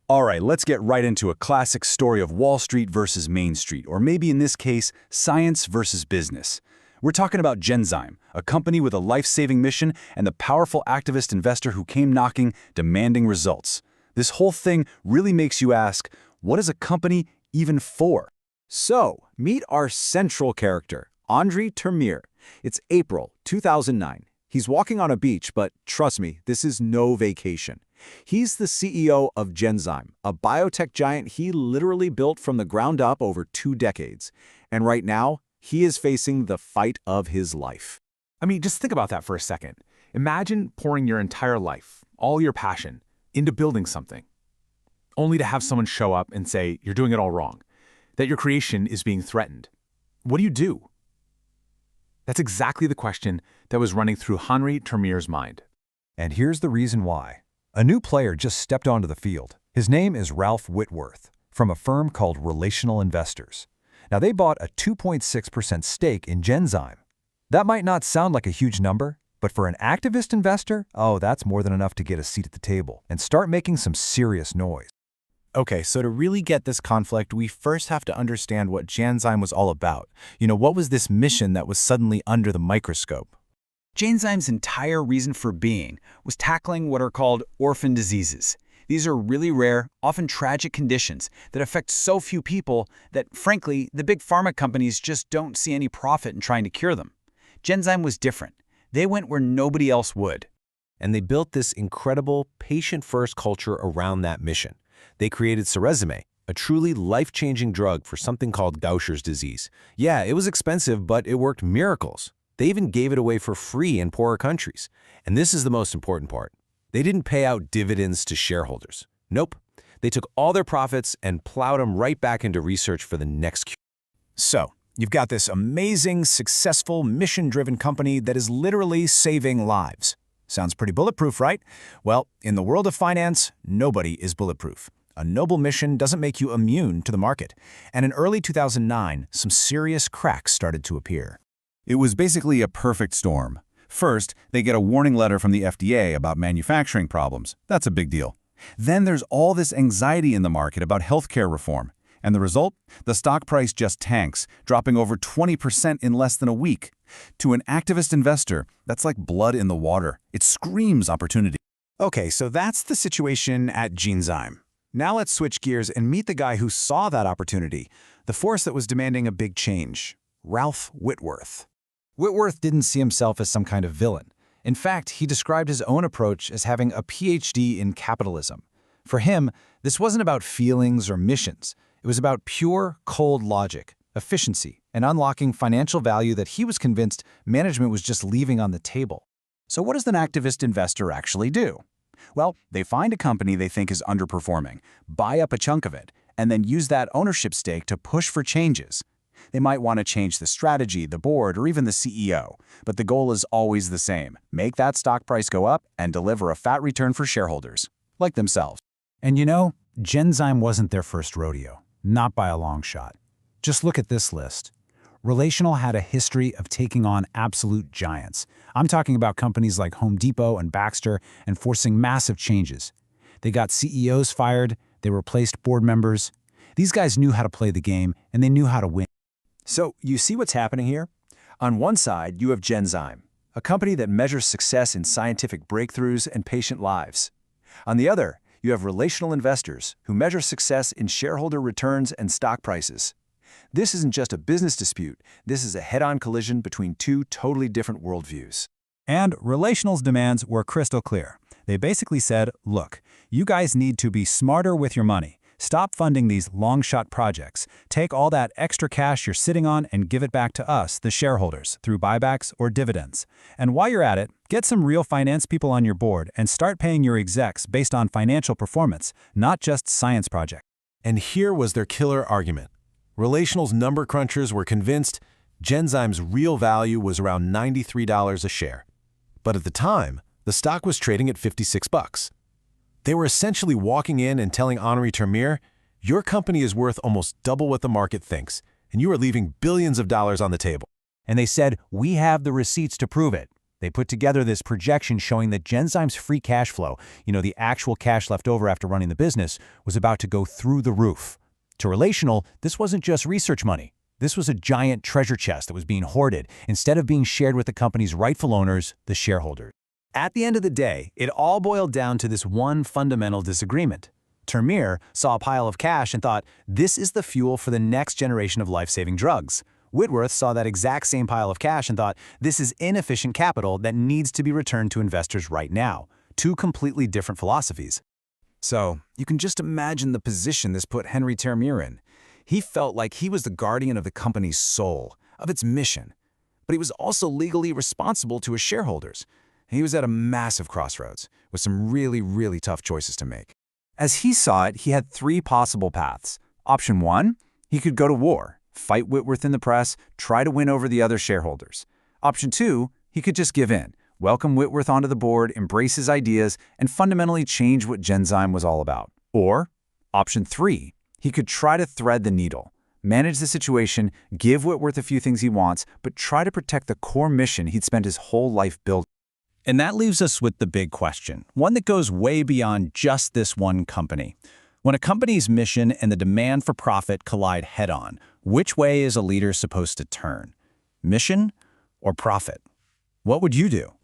All right, let's get right into a classic story of Wall Street versus Main Street, or maybe in this case, science versus business. We're talking about Genzyme, a company with a life-saving mission and the powerful activist investor who came knocking, demanding results. This whole thing really makes you ask, what is a company even for? So, meet our central character, Andrei Termir. It's April 2009. He's walking on a beach, but trust me, this is no vacation. He's the CEO of Genzyme, a biotech giant he literally built from the ground up over 2 decades. And right now, he is facing the fight of his life. I mean, just think about that for a second. Imagine pouring your entire life, all your passion, into building something, only to have someone show up and say you're doing it all wrong, that your creation is being threatened. What do you do? That's exactly the question that was running through Andrei Termir's mind. And here's the reason why. A new player just stepped onto the field. His name is Ralph Whitworth, from a firm called Relational Investors. Now, they bought a 2.6% stake in Genzyme. That might not sound like a huge number, but for an activist investor, oh, that's more than enough to get a seat at the table and start making some serious noise. Okay, so to really get this conflict, we first have to understand what Genzyme was all about. What was this mission that was suddenly under the microscope? Genzyme's entire reason for being was tackling what are called orphan diseases. These are really rare, often tragic conditions that affect so few people that, frankly, the big pharma companies just don't see any profit in trying to cure them. Genzyme was different. They went where nobody else would. And they built this incredible patient-first culture around that mission. They created Genzyme, a truly life-changing drug for something called Gaucher's disease. Yeah, it was expensive, but it worked miracles. They even gave it away for free in poorer countries. And this is the most important part. They didn't pay out dividends to shareholders. Nope. They took all their profits and plowed them right back into research for the next cure. So, you've got this amazing, successful, mission-driven company that is literally saving lives. Sounds pretty bulletproof, right? Well, in the world of finance, nobody is bulletproof. A noble mission doesn't make you immune to the market. And in early 2009, some serious cracks started to appear. It was basically a perfect storm. First, they get a warning letter from the FDA about manufacturing problems. That's a big deal. Then there's all this anxiety in the market about healthcare reform. And the result? The stock price just tanks, dropping over 20% in less than a week. To an activist investor, that's like blood in the water. It screams opportunity. Okay, so that's the situation at Genzyme. Now let's switch gears and meet the guy who saw that opportunity, the force that was demanding a big change, Ralph Whitworth. Whitworth didn't see himself as some kind of villain. In fact, he described his own approach as having a PhD in capitalism. For him, this wasn't about feelings or missions. It was about pure, cold logic, efficiency, and unlocking financial value that he was convinced management was just leaving on the table. So what does an activist investor actually do? Well, they find a company they think is underperforming, buy up a chunk of it, and then use that ownership stake to push for changes. They might want to change the strategy, the board, or even the CEO, but the goal is always the same: make that stock price go up and deliver a fat return for shareholders, like themselves. And Genzyme wasn't their first rodeo, not by a long shot. Just look at this list. Relational had a history of taking on absolute giants. I'm talking about companies like Home Depot and Baxter and forcing massive changes. They got CEOs fired, they replaced board members. These guys knew how to play the game, and they knew how to win. So, you see what's happening here? On one side, you have Genzyme, a company that measures success in scientific breakthroughs and patient lives. On the other, you have relational investors who measure success in shareholder returns and stock prices. This isn't just a business dispute. This is a head-on collision between two totally different worldviews. And Relational's demands were crystal clear. They basically said, look, you guys need to be smarter with your money. Stop funding these long-shot projects. Take all that extra cash you're sitting on and give it back to us, the shareholders, through buybacks or dividends. And while you're at it, get some real finance people on your board and start paying your execs based on financial performance, not just science projects. And here was their killer argument. Relational's number crunchers were convinced Genzyme's real value was around $93 a share. But at the time, the stock was trading at $56. They were essentially walking in and telling Andrei Termir, your company is worth almost double what the market thinks, and you are leaving billions of dollars on the table. And they said, we have the receipts to prove it. They put together this projection showing that Genzyme's free cash flow, the actual cash left over after running the business, was about to go through the roof. To Relational, this wasn't just research money. This was a giant treasure chest that was being hoarded instead of being shared with the company's rightful owners, the shareholders. At the end of the day, it all boiled down to this one fundamental disagreement. Termere saw a pile of cash and thought, this is the fuel for the next generation of life-saving drugs. Whitworth saw that exact same pile of cash and thought, this is inefficient capital that needs to be returned to investors right now. Two completely different philosophies. So, you can just imagine the position this put Henry Termere in. He felt like he was the guardian of the company's soul, of its mission. But he was also legally responsible to his shareholders. He was at a massive crossroads, with some really, really tough choices to make. As he saw it, he had three possible paths. Option 1, he could go to war, fight Whitworth in the press, try to win over the other shareholders. Option 2, he could just give in, welcome Whitworth onto the board, embrace his ideas, and fundamentally change what Genzyme was all about. Or, Option 3, he could try to thread the needle, manage the situation, give Whitworth a few things he wants, but try to protect the core mission he'd spent his whole life building. And that leaves us with the big question, one that goes way beyond just this one company. When a company's mission and the demand for profit collide head-on, which way is a leader supposed to turn? Mission or profit? What would you do?